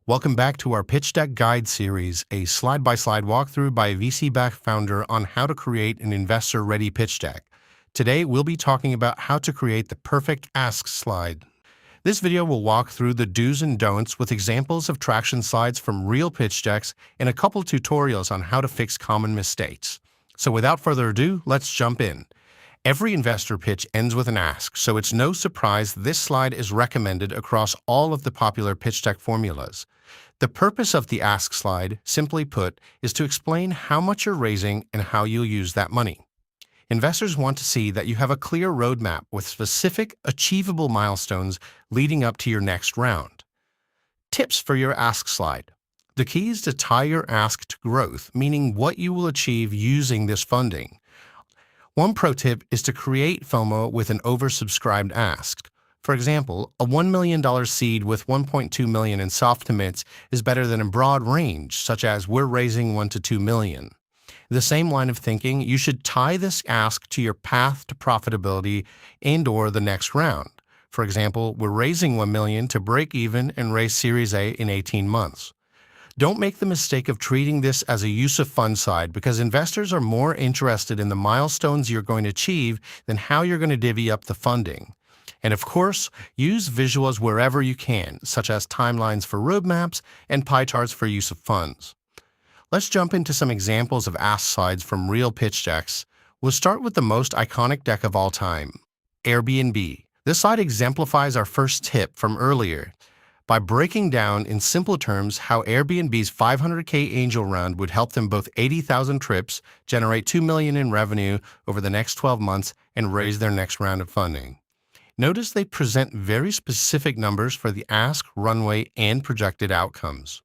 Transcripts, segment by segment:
Welcome back to our pitch deck guide series, a slide-by-slide walkthrough by a VC-backed founder on how to create an investor-ready pitch deck. Today, we'll be talking about how to create the perfect ask slide. This video will walk through the do's and don'ts with examples of traction slides from real pitch decks and a couple tutorials on how to fix common mistakes. So without further ado, let's jump in. Every investor pitch ends with an ask, so it's no surprise this slide is recommended across all of the popular pitch deck formulas. The purpose of the ask slide, simply put, is to explain how much you're raising and how you'll use that money. Investors want to see that you have a clear roadmap with specific, achievable milestones leading up to your next round. Tips for your ask slide. The key is to tie your ask to growth, meaning what you will achieve using this funding. One pro tip is to create FOMO with an oversubscribed ask. For example, a $1 million seed with $1.2 million in soft commits is better than a broad range, such as we're raising $1 to $2 million. In the same line of thinking, you should tie this ask to your path to profitability and/or the next round. For example, we're raising $1 million to break even and raise Series A in 18 months. Don't make the mistake of treating this as a use of funds slide because investors are more interested in the milestones you're going to achieve than how you're going to divvy up the funding. And of course, use visuals wherever you can, such as timelines for roadmaps and pie charts for use of funds. Let's jump into some examples of ask slides from real pitch decks. We'll start with the most iconic deck of all time, Airbnb. This slide exemplifies our first tip from earlier by breaking down in simple terms how Airbnb's $500K angel round would help them both 80,000 trips, generate $2 million in revenue over the next 12 months, and raise their next round of funding. Notice they present very specific numbers for the ask, runway, and projected outcomes.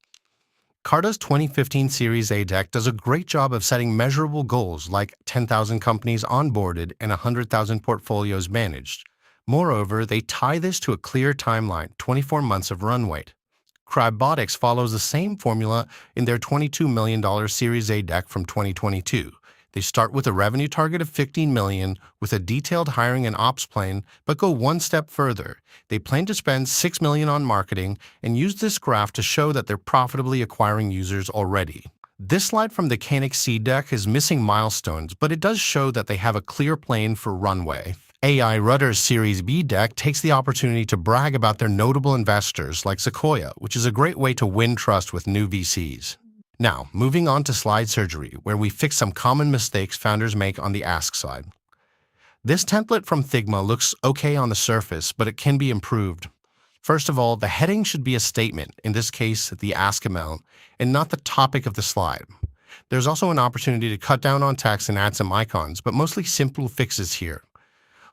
Carta's 2015 Series A deck does a great job of setting measurable goals like 10,000 companies onboarded and 100,000 portfolios managed. Moreover, they tie this to a clear timeline, 24 months of runway. Crybotics follows the same formula in their $22 million Series A deck from 2022. They start with a revenue target of $15 million with a detailed hiring and ops plan, but go one step further. They plan to spend $6 million on marketing and use this graph to show that they're profitably acquiring users already. This slide from the Canix seed deck is missing milestones, but it does show that they have a clear plan for runway. AI Rudder's Series B deck takes the opportunity to brag about their notable investors like Sequoia, which is a great way to win trust with new VCs. Now, moving on to slide surgery, where we fix some common mistakes founders make on the ask slide. This template from Figma looks okay on the surface, but it can be improved. First of all, the heading should be a statement, in this case, the ask amount, and not the topic of the slide. There's also an opportunity to cut down on text and add some icons, but mostly simple fixes here.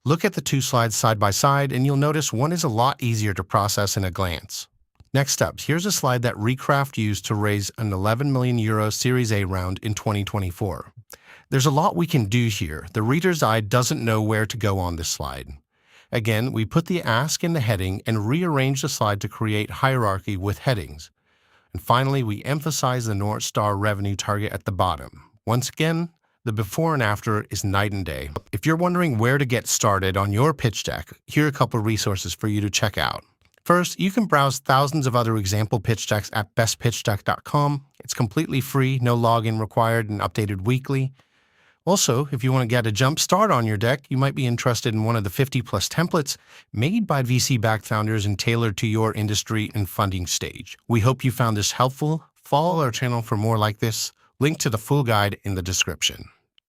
Look at the two slides side by side, and you'll notice one is a lot easier to process in a glance. Next up, here's a slide that Recraft used to raise an €11 million Series A round in 2024. There's a lot we can do here. The reader's eye doesn't know where to go on this slide. Again, we put the ask in the heading and rearrange the slide to create hierarchy with headings. And finally, we emphasize the North Star revenue target at the bottom. Once again, the before and after is night and day. If you're wondering where to get started on your pitch deck, here are a couple of resources for you to check out. First, you can browse thousands of other example pitch decks at bestpitchdeck.com. It's completely free, no login required, and updated weekly. Also, if you want to get a jump start on your deck, you might be interested in one of the 50-plus templates made by VC-backed founders and tailored to your industry and funding stage. We hope you found this helpful. Follow our channel for more like this. Link to the full guide in the description.